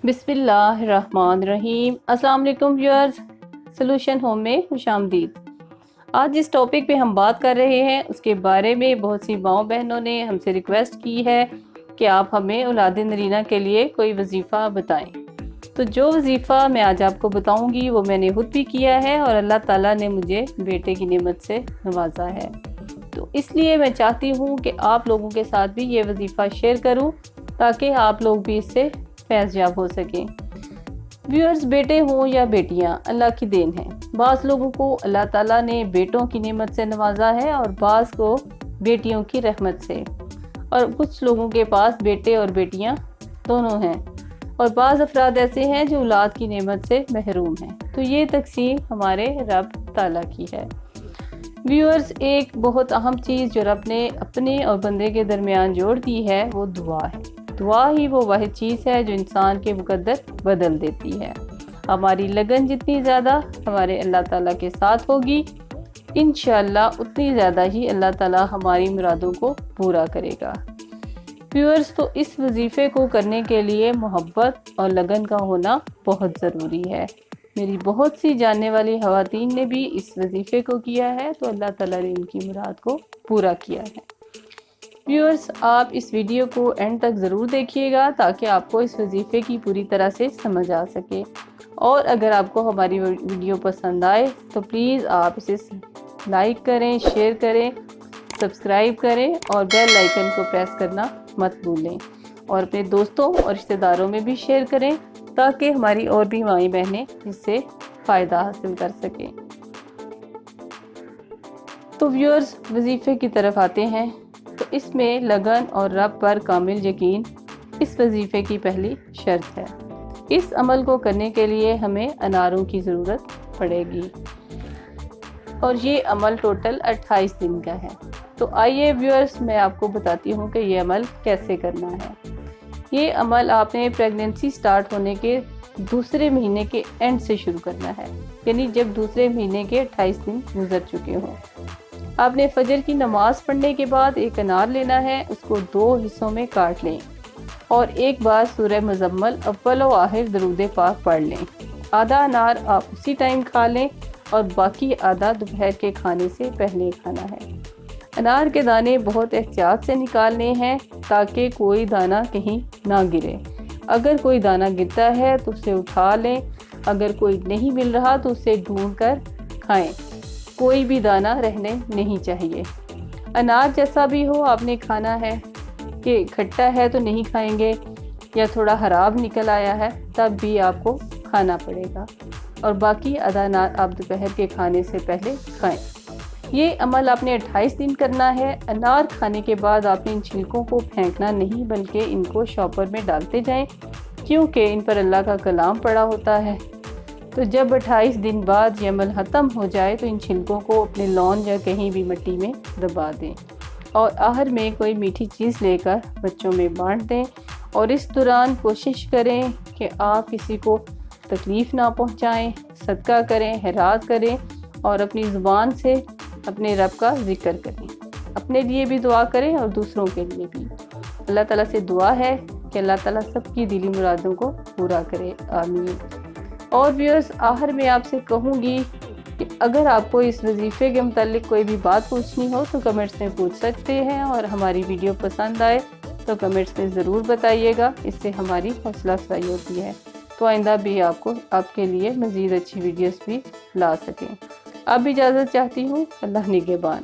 بسم اللہ الرحمن الرحیم۔ السلام علیکم ویورز، سلوشن ہوم میں خوش آمدید۔ آج جس ٹاپک پہ ہم بات کر رہے ہیں اس کے بارے میں بہت سی ماؤں بہنوں نے ہم سے ریکویسٹ کی ہے کہ آپ ہمیں اولاد نرینہ کے لیے کوئی وظیفہ بتائیں۔ تو جو وظیفہ میں آج آپ کو بتاؤں گی وہ میں نے خود بھی کیا ہے اور اللہ تعالیٰ نے مجھے بیٹے کی نعمت سے نوازا ہے، تو اس لیے میں چاہتی ہوں کہ آپ لوگوں کے ساتھ بھی یہ وظیفہ شیئر کروں تاکہ آپ لوگ بھی اس سے فیض یاب ہو سکیں۔ ویورز، بیٹے ہوں یا بیٹیاں اللہ کی دین ہیں۔ بعض لوگوں کو اللہ تعالیٰ نے بیٹوں کی نعمت سے نوازا ہے اور بعض کو بیٹیوں کی رحمت سے، اور کچھ لوگوں کے پاس بیٹے اور بیٹیاں دونوں ہیں، اور بعض افراد ایسے ہیں جو اولاد کی نعمت سے محروم ہیں۔ تو یہ تقسیم ہمارے رب تعالیٰ کی ہے۔ ویورز، ایک بہت اہم چیز جو رب نے اپنے اور بندے کے درمیان جوڑ دی ہے وہ دعا ہے۔ دعا ہی وہ واحد چیز ہے جو انسان کے مقدر بدل دیتی ہے۔ ہماری لگن جتنی زیادہ ہمارے اللہ تعالیٰ کے ساتھ ہوگی، انشاءاللہ اتنی زیادہ ہی اللہ تعالیٰ ہماری مرادوں کو پورا کرے گا۔ ویورز، تو اس وظیفے کو کرنے کے لیے محبت اور لگن کا ہونا بہت ضروری ہے۔ میری بہت سی جاننے والی خواتین نے بھی اس وظیفے کو کیا ہے، تو اللہ تعالیٰ نے ان کی مراد کو پورا کیا ہے۔ ویورز، آپ اس ویڈیو کو اینڈ تک ضرور دیکھیے گا تاکہ آپ کو اس وظیفے کی پوری طرح سے سمجھ آ سکے، اور اگر آپ کو ہماری ویڈیو پسند آئے تو پلیز آپ اسے لائک کریں، شیئر کریں، سبسکرائب کریں اور بیل آئیکن کو پریس کرنا مت بھولیں، اور اپنے دوستوں اور رشتہ داروں میں بھی شیئر کریں تاکہ ہماری اور بھی مائیں بہنیں اس سے فائدہ حاصل کر سکیں۔ تو ویورز، وظیفے کی طرف آتے ہیں۔ تو اس میں لگن اور رب پر کامل یقین اس وظیفے کی پہلی شرط ہے۔ اس عمل کو کرنے کے لیے ہمیں اناروں کی ضرورت پڑے گی، اور یہ عمل ٹوٹل 28 دن کا ہے۔ تو آئیے ویورز، میں آپ کو بتاتی ہوں کہ یہ عمل کیسے کرنا ہے۔ یہ عمل آپ نے پریگننسی سٹارٹ ہونے کے دوسرے مہینے کے اینڈ سے شروع کرنا ہے، یعنی جب دوسرے مہینے کے 28 دن گزر چکے ہوں۔ آپ نے فجر کی نماز پڑھنے کے بعد ایک انار لینا ہے، اس کو 2 حصوں میں کاٹ لیں اور ایک بار سورہ مزمل اول و آخر درود پاک پڑھ لیں۔ آدھا انار آپ اسی ٹائم کھا لیں اور باقی آدھا دوپہر کے کھانے سے پہلے کھانا ہے۔ انار کے دانے بہت احتیاط سے نکالنے ہیں تاکہ کوئی دانہ کہیں نہ گرے۔ اگر کوئی دانہ گرتا ہے تو اسے اٹھا لیں، اگر کوئی نہیں مل رہا تو اسے ڈھونڈ کر کھائیں، کوئی بھی دانہ رہنے نہیں چاہیے۔ انار جیسا بھی ہو آپ نے کھانا ہے، کہ کھٹا ہے تو نہیں کھائیں گے یا تھوڑا خراب نکل آیا ہے تب بھی آپ کو کھانا پڑے گا، اور باقی آدھا انار آپ دوپہر کے کھانے سے پہلے کھائیں۔ یہ عمل آپ نے 28 دن کرنا ہے۔ انار کھانے کے بعد آپ نے ان چھلکوں کو پھینکنا نہیں بلکہ ان کو شاپر میں ڈالتے جائیں، کیونکہ ان پر اللہ کا کلام پڑا ہوتا ہے۔ تو جب 28 دن بعد یہ عمل ختم ہو جائے تو ان چھلکوں کو اپنے لان یا کہیں بھی مٹی میں دبا دیں، اور آخر میں کوئی میٹھی چیز لے کر بچوں میں بانٹ دیں، اور اس دوران کوشش کریں کہ آپ کسی کو تکلیف نہ پہنچائیں، صدقہ کریں، خیرات کریں، اور اپنی زبان سے اپنے رب کا ذکر کریں۔ اپنے لیے بھی دعا کریں اور دوسروں کے لیے بھی۔ اللہ تعالیٰ سے دعا ہے کہ اللہ تعالیٰ سب کی دلی مرادوں کو پورا کرے، آمین۔ اور ویورز، آخر میں آپ سے کہوں گی کہ اگر آپ کو اس وظیفے کے متعلق کوئی بھی بات پوچھنی ہو تو کمنٹس میں پوچھ سکتے ہیں، اور ہماری ویڈیو پسند آئے تو کمنٹس میں ضرور بتائیے گا، اس سے ہماری حوصلہ افزائی ہوتی ہے، تو آئندہ بھی آپ کے لیے مزید اچھی ویڈیوز بھی لا سکیں۔ اب اجازت چاہتی ہوں، اللہ نگہبان۔